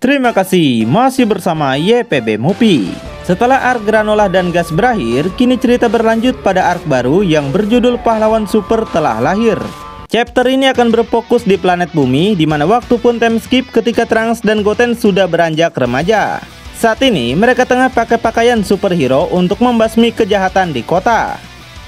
Terima kasih, masih bersama YPB Movie. Setelah arc Granolah dan Gas berakhir, kini cerita berlanjut pada arc baru yang berjudul Pahlawan Super telah lahir. Chapter ini akan berfokus di planet bumi, di mana waktu pun time skip ketika Trunks dan Goten sudah beranjak remaja. Saat ini, mereka tengah pakai pakaian superhero untuk membasmi kejahatan di kota.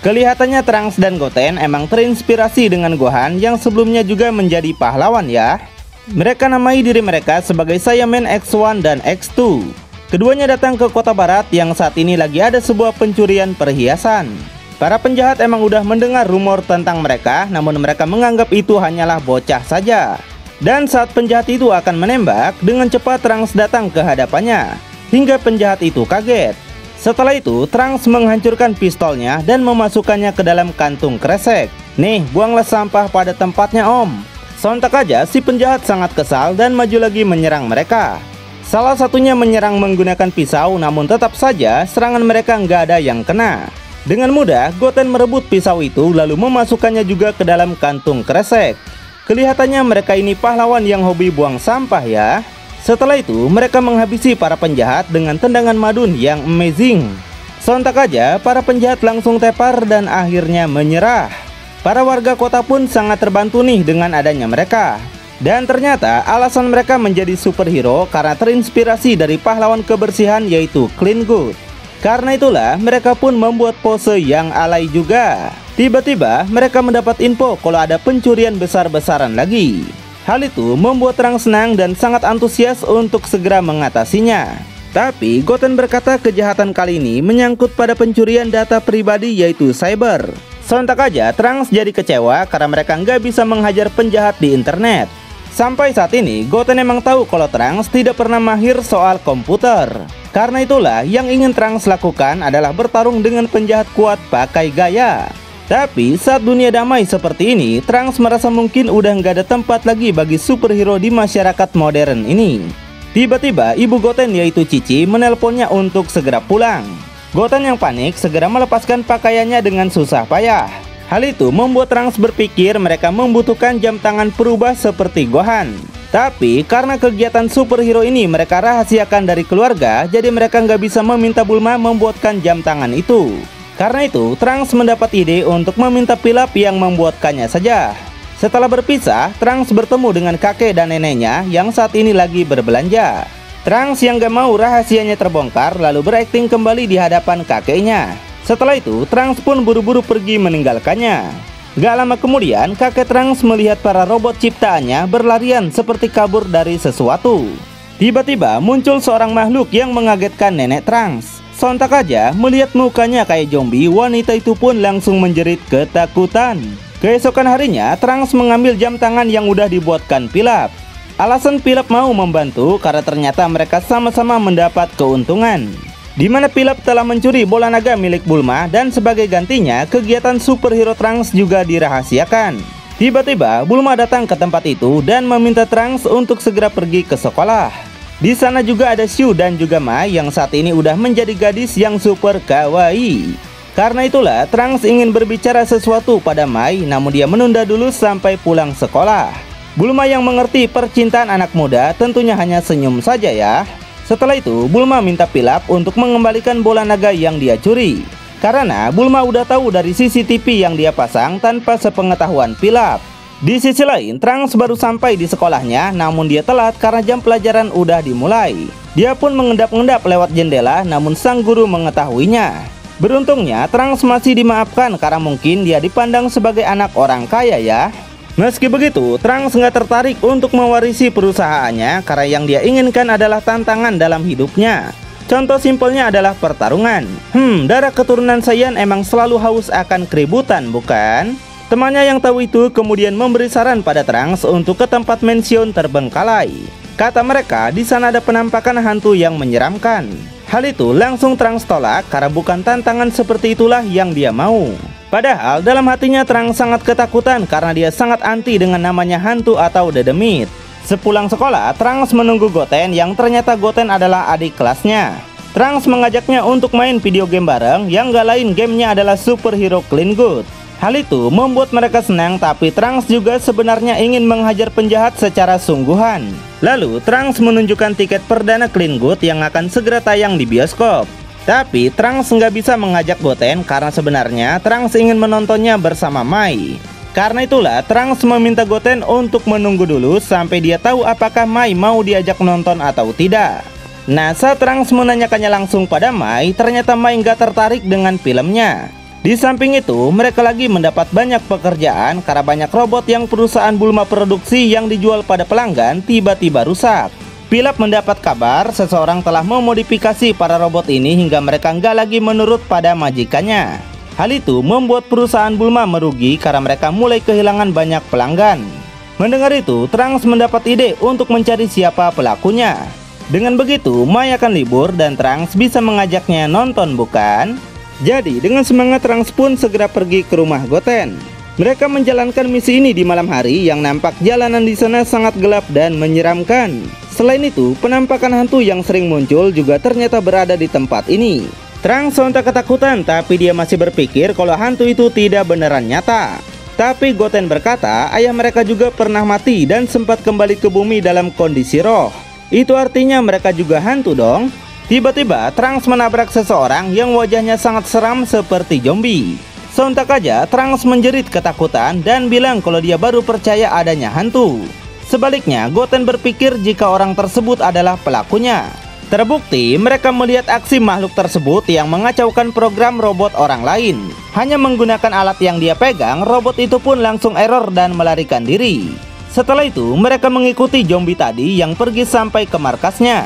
Kelihatannya Trunks dan Goten emang terinspirasi dengan Gohan yang sebelumnya juga menjadi pahlawan ya. Mereka namai diri mereka sebagai Saiyaman X1 dan X2. Keduanya datang ke kota barat yang saat ini lagi ada sebuah pencurian perhiasan. Para penjahat emang udah mendengar rumor tentang mereka, namun mereka menganggap itu hanyalah bocah saja. Dan saat penjahat itu akan menembak, dengan cepat Trunks datang ke hadapannya, hingga penjahat itu kaget. Setelah itu, Trunks menghancurkan pistolnya dan memasukkannya ke dalam kantung kresek. Nih, buanglah sampah pada tempatnya om. Sontak aja si penjahat sangat kesal dan maju lagi menyerang mereka. Salah satunya menyerang menggunakan pisau, namun tetap saja serangan mereka nggak ada yang kena. Dengan mudah, Goten merebut pisau itu lalu memasukkannya juga ke dalam kantung kresek. Kelihatannya mereka ini pahlawan yang hobi buang sampah ya. Setelah itu, mereka menghabisi para penjahat dengan tendangan madun yang amazing. Sontak aja, para penjahat langsung tepar dan akhirnya menyerah. Para warga kota pun sangat terbantu nih dengan adanya mereka. Dan ternyata alasan mereka menjadi superhero karena terinspirasi dari pahlawan kebersihan yaitu Clean Good. Karena itulah mereka pun membuat pose yang alay juga. Tiba-tiba mereka mendapat info kalau ada pencurian besar-besaran lagi. Hal itu membuat Trunks senang dan sangat antusias untuk segera mengatasinya. Tapi Goten berkata kejahatan kali ini menyangkut pada pencurian data pribadi yaitu cyber. Sontak aja Trunks jadi kecewa karena mereka nggak bisa menghajar penjahat di internet. Sampai saat ini Goten emang tahu kalau Trunks tidak pernah mahir soal komputer. Karena itulah yang ingin Trunks lakukan adalah bertarung dengan penjahat kuat pakai gaya. Tapi saat dunia damai seperti ini, Trunks merasa mungkin udah nggak ada tempat lagi bagi superhero di masyarakat modern ini. Tiba-tiba ibu Goten yaitu Cici menelponnya untuk segera pulang. Goten yang panik segera melepaskan pakaiannya dengan susah payah. Hal itu membuat Trunks berpikir mereka membutuhkan jam tangan perubah seperti Gohan. Tapi karena kegiatan superhero ini mereka rahasiakan dari keluarga, jadi mereka nggak bisa meminta Bulma membuatkan jam tangan itu. Karena itu Trunks mendapat ide untuk meminta Pilaf yang membuatkannya saja. Setelah berpisah, Trunks bertemu dengan kakek dan neneknya yang saat ini lagi berbelanja. Trunks yang gak mau rahasianya terbongkar lalu berakting kembali di hadapan kakeknya. Setelah itu Trunks pun buru-buru pergi meninggalkannya. Gak lama kemudian kakek Trunks melihat para robot ciptaannya berlarian seperti kabur dari sesuatu. Tiba-tiba muncul seorang makhluk yang mengagetkan nenek Trunks. Sontak aja melihat mukanya kayak zombie, wanita itu pun langsung menjerit ketakutan. Keesokan harinya Trunks mengambil jam tangan yang udah dibuatkan Pilaf. Alasan Pilaf mau membantu karena ternyata mereka sama-sama mendapat keuntungan. Di mana Pilaf telah mencuri bola naga milik Bulma dan sebagai gantinya kegiatan superhero Trunks juga dirahasiakan. Tiba-tiba Bulma datang ke tempat itu dan meminta Trunks untuk segera pergi ke sekolah. Di sana juga ada Shu dan juga Mai yang saat ini udah menjadi gadis yang super kawaii. Karena itulah Trunks ingin berbicara sesuatu pada Mai, namun dia menunda dulu sampai pulang sekolah. Bulma yang mengerti percintaan anak muda tentunya hanya senyum saja ya. Setelah itu Bulma minta Pilaf untuk mengembalikan bola naga yang dia curi. Karena Bulma udah tahu dari CCTV yang dia pasang tanpa sepengetahuan Pilaf. Di sisi lain Trunks baru sampai di sekolahnya, namun dia telat karena jam pelajaran udah dimulai. Dia pun mengendap-endap lewat jendela, namun sang guru mengetahuinya. Beruntungnya Trunks masih dimaafkan karena mungkin dia dipandang sebagai anak orang kaya ya. Meski begitu, Trunks nggak tertarik untuk mewarisi perusahaannya karena yang dia inginkan adalah tantangan dalam hidupnya. Contoh simpelnya adalah pertarungan. Darah keturunan Saiyan emang selalu haus akan keributan, bukan? Temannya yang tahu itu kemudian memberi saran pada Trunks untuk ke tempat mension terbengkalai. Kata mereka, di sana ada penampakan hantu yang menyeramkan. Hal itu langsung Trunks tolak karena bukan tantangan seperti itulah yang dia mau. Padahal dalam hatinya Trunks sangat ketakutan karena dia sangat anti dengan namanya hantu atau dedemit. Sepulang sekolah, Trunks menunggu Goten yang ternyata Goten adalah adik kelasnya. Trunks mengajaknya untuk main video game bareng yang gak lain gamenya adalah superhero Clean Good. Hal itu membuat mereka senang, tapi Trunks juga sebenarnya ingin menghajar penjahat secara sungguhan. Lalu Trunks menunjukkan tiket perdana Clean Good yang akan segera tayang di bioskop. Tapi Trunks nggak bisa mengajak Goten karena sebenarnya Trunks ingin menontonnya bersama Mai. Karena itulah Trunks meminta Goten untuk menunggu dulu sampai dia tahu apakah Mai mau diajak nonton atau tidak. Nah, saat Trunks menanyakannya langsung pada Mai, ternyata Mai nggak tertarik dengan filmnya. Di samping itu, mereka lagi mendapat banyak pekerjaan karena banyak robot yang perusahaan Bulma produksi yang dijual pada pelanggan tiba-tiba rusak. Pilaf mendapat kabar seseorang telah memodifikasi para robot ini hingga mereka nggak lagi menurut pada majikannya. Hal itu membuat perusahaan Bulma merugi karena mereka mulai kehilangan banyak pelanggan. Mendengar itu, Trunks mendapat ide untuk mencari siapa pelakunya. Dengan begitu, Mai akan libur dan Trunks bisa mengajaknya nonton, bukan? Jadi dengan semangat Trunks pun segera pergi ke rumah Goten. Mereka menjalankan misi ini di malam hari yang nampak jalanan di sana sangat gelap dan menyeramkan. Selain itu, penampakan hantu yang sering muncul juga ternyata berada di tempat ini. Trunks sontak ketakutan, tapi dia masih berpikir kalau hantu itu tidak beneran nyata. Tapi Goten berkata ayah mereka juga pernah mati dan sempat kembali ke bumi dalam kondisi roh. Itu artinya mereka juga hantu dong. Tiba-tiba Trunks menabrak seseorang yang wajahnya sangat seram seperti zombie. Sontak aja Trunks menjerit ketakutan dan bilang kalau dia baru percaya adanya hantu. Sebaliknya Goten berpikir jika orang tersebut adalah pelakunya. Terbukti mereka melihat aksi makhluk tersebut yang mengacaukan program robot orang lain. Hanya menggunakan alat yang dia pegang, robot itu pun langsung error dan melarikan diri. Setelah itu mereka mengikuti zombie tadi yang pergi sampai ke markasnya.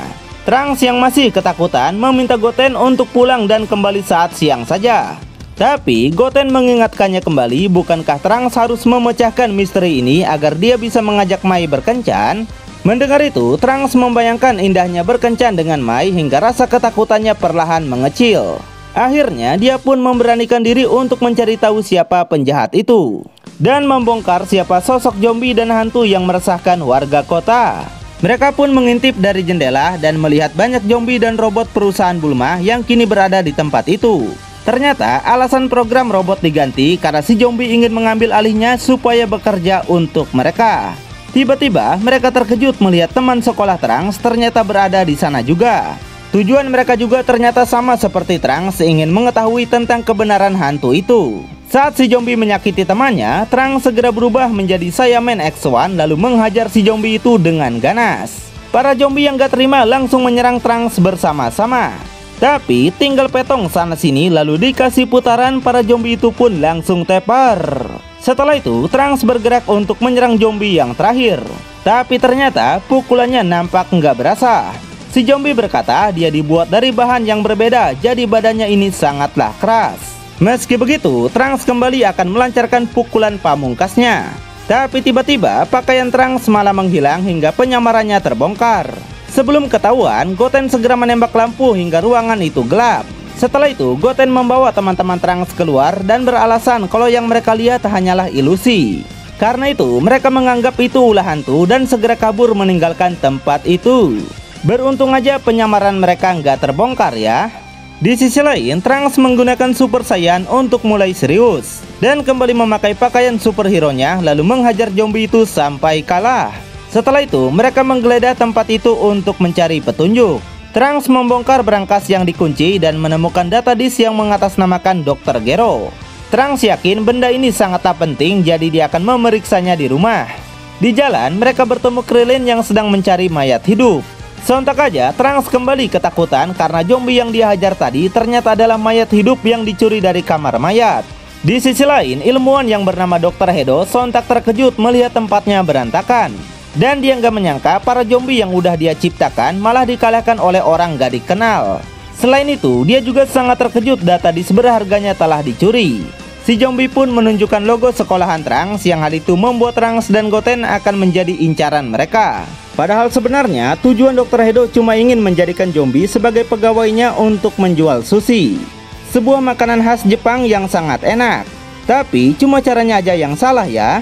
Trunks yang masih ketakutan meminta Goten untuk pulang dan kembali saat siang saja. Tapi Goten mengingatkannya kembali, bukankah Trunks harus memecahkan misteri ini agar dia bisa mengajak Mai berkencan? Mendengar itu, Trunks membayangkan indahnya berkencan dengan Mai hingga rasa ketakutannya perlahan mengecil. Akhirnya dia pun memberanikan diri untuk mencari tahu siapa penjahat itu dan membongkar siapa sosok zombie dan hantu yang meresahkan warga kota. Mereka pun mengintip dari jendela dan melihat banyak zombie dan robot perusahaan Bulma yang kini berada di tempat itu. Ternyata alasan program robot diganti karena si zombie ingin mengambil alihnya supaya bekerja untuk mereka. Tiba-tiba mereka terkejut melihat teman sekolah Trunks ternyata berada di sana juga. Tujuan mereka juga ternyata sama seperti Trunks, ingin mengetahui tentang kebenaran hantu itu. Saat si zombie menyakiti temannya, Trunks segera berubah menjadi Saiyaman X1 lalu menghajar si zombie itu dengan ganas. Para zombie yang gak terima langsung menyerang Trunks bersama-sama. Tapi tinggal petong sana sini lalu dikasih putaran, para zombie itu pun langsung tepar. Setelah itu Trunks bergerak untuk menyerang zombie yang terakhir. Tapi ternyata pukulannya nampak nggak berasa. Si zombie berkata dia dibuat dari bahan yang berbeda, jadi badannya ini sangatlah keras. Meski begitu, Trunks kembali akan melancarkan pukulan pamungkasnya. Tapi tiba-tiba pakaian Trunks malah menghilang hingga penyamarannya terbongkar. Sebelum ketahuan, Goten segera menembak lampu hingga ruangan itu gelap. Setelah itu, Goten membawa teman-teman Trunks keluar dan beralasan kalau yang mereka lihat hanyalah ilusi. Karena itu, mereka menganggap itu ulah hantu dan segera kabur meninggalkan tempat itu. Beruntung aja penyamaran mereka nggak terbongkar ya. Di sisi lain, Trunks menggunakan Super Saiyan untuk mulai serius dan kembali memakai pakaian superhero-nya lalu menghajar zombie itu sampai kalah. Setelah itu, mereka menggeledah tempat itu untuk mencari petunjuk. Trunks membongkar brankas yang dikunci dan menemukan data disk yang mengatasnamakan Dr. Gero. Trunks yakin benda ini sangatlah penting, jadi dia akan memeriksanya di rumah. Di jalan, mereka bertemu Krillin yang sedang mencari mayat hidup. Sontak aja Trunks kembali ketakutan karena zombie yang dia hajar tadi ternyata adalah mayat hidup yang dicuri dari kamar mayat. Di sisi lain, ilmuwan yang bernama Dr. Hedo sontak terkejut melihat tempatnya berantakan. Dan dia nggak menyangka para zombie yang udah dia ciptakan malah dikalahkan oleh orang gak dikenal. Selain itu, dia juga sangat terkejut data disk berharganya telah dicuri. Si zombie pun menunjukkan logo sekolahan Trunks yang hal itu membuat Trunks dan Goten akan menjadi incaran mereka. Padahal sebenarnya tujuan Dr. Hedo cuma ingin menjadikan zombie sebagai pegawainya untuk menjual sushi, sebuah makanan khas Jepang yang sangat enak. Tapi cuma caranya aja yang salah ya.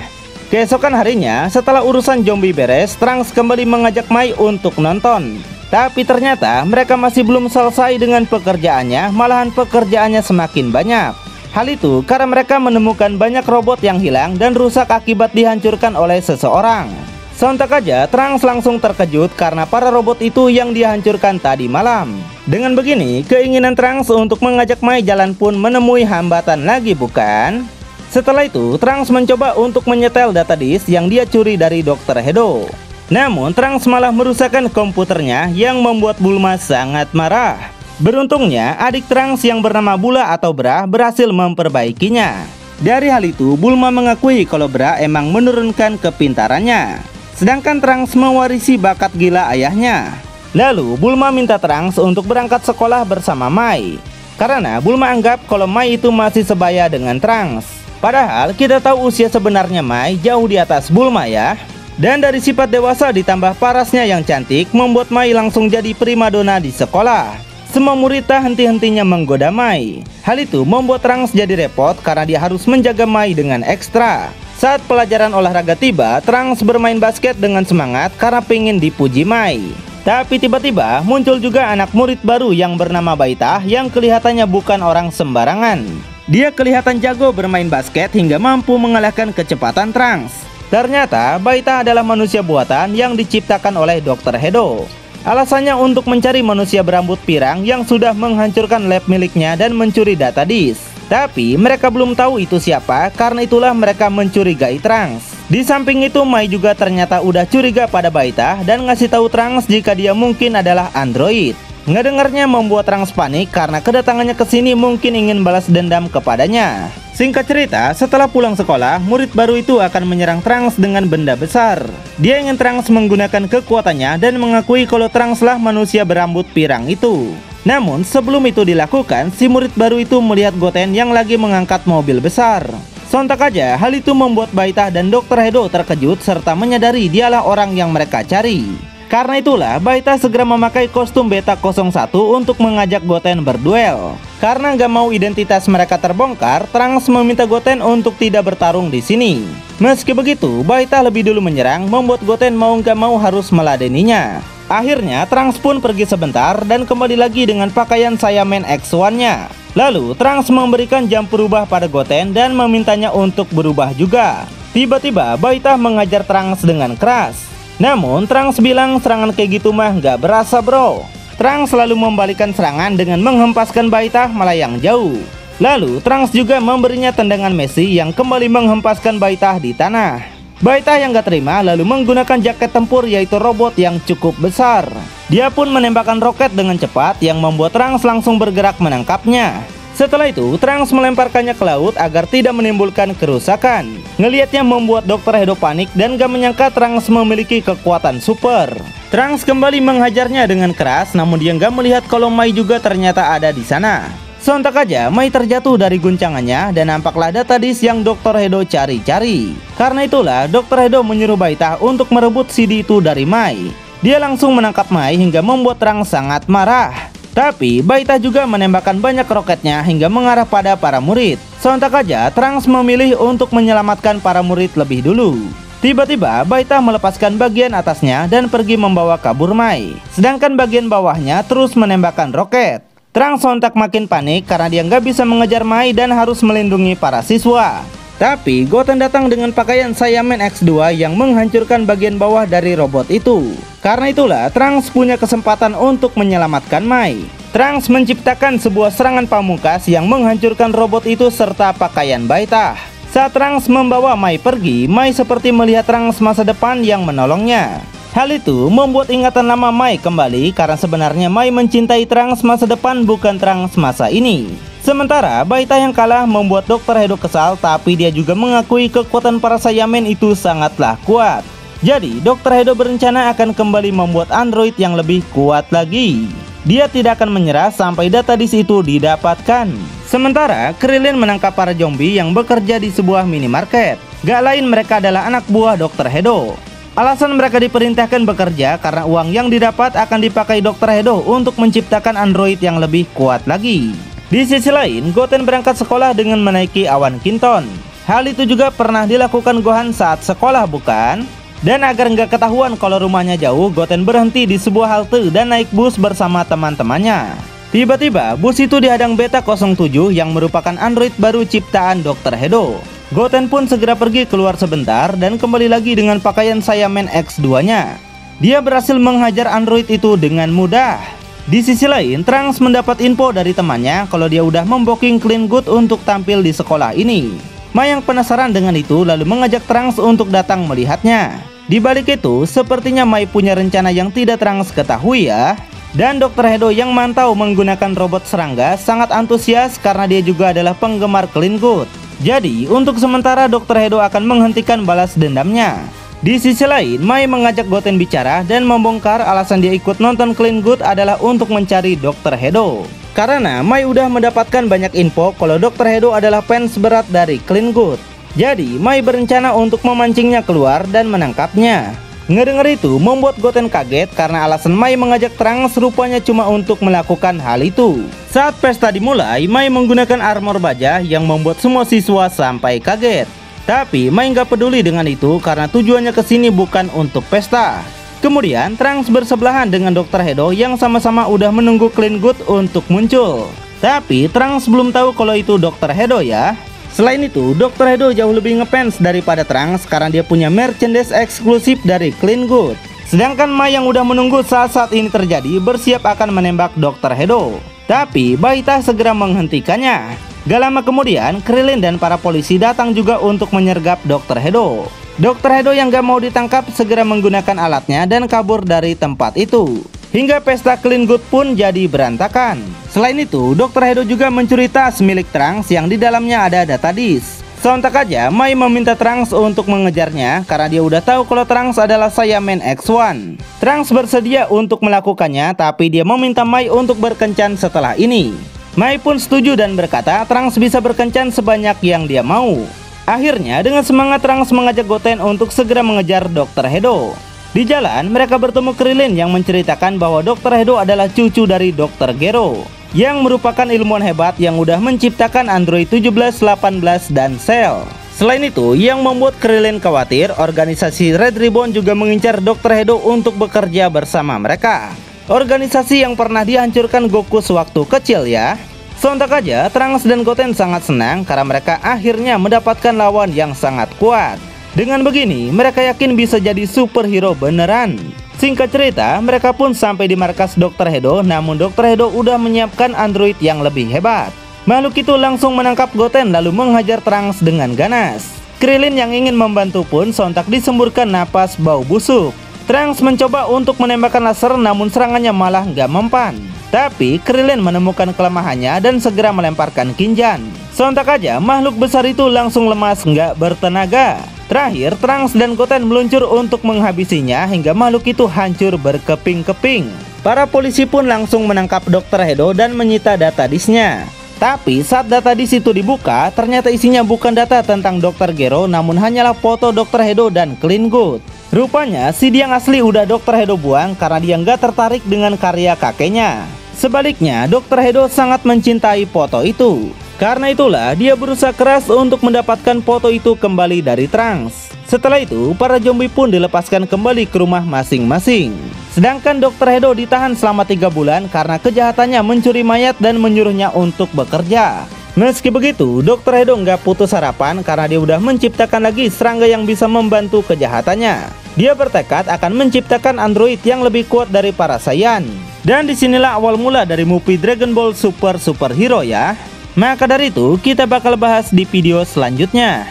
Keesokan harinya, setelah urusan zombie beres, Trunks kembali mengajak Mai untuk nonton. Tapi ternyata mereka masih belum selesai dengan pekerjaannya, malahan pekerjaannya semakin banyak. Hal itu karena mereka menemukan banyak robot yang hilang dan rusak akibat dihancurkan oleh seseorang. Sontak aja Trunks langsung terkejut karena para robot itu yang dihancurkan tadi malam. Dengan begini, keinginan Trunks untuk mengajak Mai jalan pun menemui hambatan lagi, bukan? Setelah itu, Trunks mencoba untuk menyetel data disk yang dia curi dari Dr. Hedo. Namun, Trunks malah merusakkan komputernya yang membuat Bulma sangat marah. Beruntungnya, adik Trunks yang bernama Bula atau Bra berhasil memperbaikinya. Dari hal itu, Bulma mengakui kalau Bra emang menurunkan kepintarannya. Sedangkan Trunks mewarisi bakat gila ayahnya. Lalu Bulma minta Trunks untuk berangkat sekolah bersama Mai. Karena Bulma anggap kalau Mai itu masih sebaya dengan Trunks. Padahal kita tahu usia sebenarnya Mai jauh di atas Bulma ya. Dan dari sifat dewasa ditambah parasnya yang cantik membuat Mai langsung jadi primadona di sekolah. Semua murid tak henti-hentinya menggoda Mai. Hal itu membuat Trunks jadi repot karena dia harus menjaga Mai dengan ekstra. Saat pelajaran olahraga tiba, Trunks bermain basket dengan semangat karena pengen dipuji Mai. Tapi tiba-tiba muncul juga anak murid baru yang bernama Baita yang kelihatannya bukan orang sembarangan. Dia kelihatan jago bermain basket hingga mampu mengalahkan kecepatan Trunks. Ternyata Baita adalah manusia buatan yang diciptakan oleh Dr. Hedo. Alasannya untuk mencari manusia berambut pirang yang sudah menghancurkan lab miliknya dan mencuri data disk. Tapi mereka belum tahu itu siapa, karena itulah mereka mencurigai Trunks. Di samping itu, Mai juga ternyata udah curiga pada Baita dan ngasih tahu Trunks jika dia mungkin adalah android. Ngedengarnya membuat Trunks panik karena kedatangannya ke sini mungkin ingin balas dendam kepadanya. Singkat cerita, setelah pulang sekolah, murid baru itu akan menyerang Trunks dengan benda besar. Dia ingin Trunks menggunakan kekuatannya dan mengakui kalau Trunks lah manusia berambut pirang itu. Namun sebelum itu dilakukan, si murid baru itu melihat Goten yang lagi mengangkat mobil besar. Sontak aja hal itu membuat Baita dan Dr. Hedo terkejut serta menyadari dialah orang yang mereka cari. Karena itulah Baita segera memakai kostum Beta 01 untuk mengajak Goten berduel. Karena gak mau identitas mereka terbongkar, Trunks meminta Goten untuk tidak bertarung di sini. Meski begitu, Baita lebih dulu menyerang membuat Goten mau gak mau harus meladeninya. Akhirnya Trunks pun pergi sebentar dan kembali lagi dengan pakaian Saiyaman X1-nya. Lalu Trunks memberikan jam berubah pada Goten dan memintanya untuk berubah juga. Tiba-tiba Baita mengajar Trunks dengan keras. Namun Trunks bilang serangan kayak gitu mah nggak berasa bro. Trunks selalu membalikan serangan dengan menghempaskan Baita melayang jauh. Lalu Trunks juga memberinya tendangan Messi yang kembali menghempaskan Baita di tanah. Baita yang gak terima lalu menggunakan jaket tempur yaitu robot yang cukup besar. Dia pun menembakkan roket dengan cepat yang membuat Trunks langsung bergerak menangkapnya. Setelah itu Trunks melemparkannya ke laut agar tidak menimbulkan kerusakan. Ngelihatnya membuat Dr. Hedo panik dan gak menyangka Trunks memiliki kekuatan super. Trunks kembali menghajarnya dengan keras, namun dia gak melihat kalau Mai juga ternyata ada di sana. Sontak aja Mai terjatuh dari guncangannya dan nampaklah data disk yang Dr. Hedo cari-cari. Karena itulah Dr. Hedo menyuruh Baita untuk merebut CD itu dari Mai. Dia langsung menangkap Mai hingga membuat Trunks sangat marah. Tapi Baita juga menembakkan banyak roketnya hingga mengarah pada para murid. Sontak aja Trunks memilih untuk menyelamatkan para murid lebih dulu. Tiba-tiba Baita melepaskan bagian atasnya dan pergi membawa kabur Mai. Sedangkan bagian bawahnya terus menembakkan roket. Trunks sontak makin panik karena dia nggak bisa mengejar Mai dan harus melindungi para siswa. Tapi Goten datang dengan pakaian Saiyaman X2 yang menghancurkan bagian bawah dari robot itu. Karena itulah Trunks punya kesempatan untuk menyelamatkan Mai. Trunks menciptakan sebuah serangan pamungkas yang menghancurkan robot itu serta pakaian Baita. Saat Trunks membawa Mai pergi, Mai seperti melihat Trunks masa depan yang menolongnya. Hal itu membuat ingatan lama Mai kembali karena sebenarnya Mai mencintai Trunks masa depan bukan Trunks masa ini. Sementara Baita yang kalah membuat Dr. Hedo kesal, tapi dia juga mengakui kekuatan para Saiyaman itu sangatlah kuat. Jadi Dr. Hedo berencana akan kembali membuat android yang lebih kuat lagi. Dia tidak akan menyerah sampai data disk itu didapatkan. Sementara Krillin menangkap para zombie yang bekerja di sebuah minimarket. Gak lain mereka adalah anak buah Dr. Hedo. Alasan mereka diperintahkan bekerja karena uang yang didapat akan dipakai Dr. Hedo untuk menciptakan android yang lebih kuat lagi. Di sisi lain, Goten berangkat sekolah dengan menaiki awan Kinton. Hal itu juga pernah dilakukan Gohan saat sekolah bukan? Dan agar nggak ketahuan kalau rumahnya jauh, Goten berhenti di sebuah halte dan naik bus bersama teman-temannya. Tiba-tiba bus itu dihadang Beta 07 yang merupakan android baru ciptaan Dr. Hedo. Goten pun segera pergi keluar sebentar dan kembali lagi dengan pakaian Saiyaman X2-nya. Dia berhasil menghajar android itu dengan mudah. Di sisi lain, Trunks mendapat info dari temannya kalau dia udah membooking Clean Good untuk tampil di sekolah ini. Mai yang penasaran dengan itu lalu mengajak Trunks untuk datang melihatnya. Di balik itu, sepertinya Mai punya rencana yang tidak Trunks ketahui ya. Dan Dr. Hedo yang mantau menggunakan robot serangga sangat antusias karena dia juga adalah penggemar Clean Good. Jadi, untuk sementara Dr. Hedo akan menghentikan balas dendamnya. Di sisi lain, Mai mengajak Goten bicara dan membongkar alasan dia ikut nonton Clean Good adalah untuk mencari Dr. Hedo. Karena Mai udah mendapatkan banyak info kalau Dr. Hedo adalah fans berat dari Clean Good. Jadi, Mai berencana untuk memancingnya keluar dan menangkapnya. Ngedenger itu membuat Goten kaget karena alasan Mai mengajak Trunks rupanya cuma untuk melakukan hal itu. Saat pesta dimulai, Mai menggunakan armor baja yang membuat semua siswa sampai kaget. Tapi Mai nggak peduli dengan itu karena tujuannya kesini bukan untuk pesta. Kemudian Trunks bersebelahan dengan Dr. Hedo yang sama-sama udah menunggu Clean Good untuk muncul. Tapi Trunks belum tahu kalau itu Dr. Hedo ya. Selain itu, Dr. Hedo jauh lebih ngefans daripada Trunks karena dia punya merchandise eksklusif dari Clean Good. Sedangkan Mai yang udah menunggu saat ini terjadi bersiap akan menembak Dr. Hedo. Tapi Baita segera menghentikannya. Gak lama kemudian, Krillin dan para polisi datang juga untuk menyergap Dr. Hedo. Dr. Hedo yang gak mau ditangkap segera menggunakan alatnya dan kabur dari tempat itu. Hingga pesta Clean Good pun jadi berantakan. Selain itu, Dr. Hedo juga mencuri tas milik Trunks yang di dalamnya ada data disk. Sontak aja, Mai meminta Trunks untuk mengejarnya karena dia udah tahu kalau Trunks adalah Saiyaman X1. Trunks bersedia untuk melakukannya, tapi dia meminta Mai untuk berkencan setelah ini. Mai pun setuju dan berkata Trunks bisa berkencan sebanyak yang dia mau. Akhirnya, dengan semangat Trunks mengajak Goten untuk segera mengejar Dr. Hedo. Di jalan, mereka bertemu Krillin yang menceritakan bahwa Dr. Hedo adalah cucu dari Dr. Gero, yang merupakan ilmuwan hebat yang udah menciptakan Android 17, 18, dan Cell. Selain itu, yang membuat Krillin khawatir, organisasi Red Ribbon juga mengincar Dr. Hedo untuk bekerja bersama mereka. Organisasi yang pernah dihancurkan Goku sewaktu kecil ya. Sontak aja, Trunks dan Goten sangat senang karena mereka akhirnya mendapatkan lawan yang sangat kuat. Dengan begini, mereka yakin bisa jadi superhero beneran. Singkat cerita, mereka pun sampai di markas Dr. Hedo, namun Dr. Hedo udah menyiapkan android yang lebih hebat. Makhluk itu langsung menangkap Goten lalu menghajar Trunks dengan ganas. Krillin yang ingin membantu pun sontak disemburkan napas bau busuk. Trunks mencoba untuk menembakkan laser namun serangannya malah nggak mempan. Tapi Krillin menemukan kelemahannya dan segera melemparkan Kinjan. Sontak aja makhluk besar itu langsung lemas nggak bertenaga. Terakhir, Trunks dan Goten meluncur untuk menghabisinya hingga makhluk itu hancur berkeping-keping. Para polisi pun langsung menangkap Dr. Hedo dan menyita data disknya. Tapi saat data disk itu dibuka, ternyata isinya bukan data tentang Dr. Gero, namun hanyalah foto Dr. Hedo dan Clean Good. Rupanya, CD yang asli udah Dr. Hedo buang karena dia nggak tertarik dengan karya kakeknya. Sebaliknya, Dr. Hedo sangat mencintai foto itu. Karena itulah dia berusaha keras untuk mendapatkan foto itu kembali dari Trunks. Setelah itu, para zombie pun dilepaskan kembali ke rumah masing-masing. Sedangkan Dr. Hedo ditahan selama 3 bulan karena kejahatannya mencuri mayat dan menyuruhnya untuk bekerja. Meski begitu, Dr. Hedo nggak putus harapan karena dia udah menciptakan lagi serangga yang bisa membantu kejahatannya. Dia bertekad akan menciptakan android yang lebih kuat dari para Saiyan. Dan disinilah awal mula dari movie Dragon Ball Super Superhero ya. Maka dari itu, kita bakal bahas di video selanjutnya.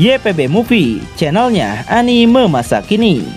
YPB Movie, channelnya anime masa kini.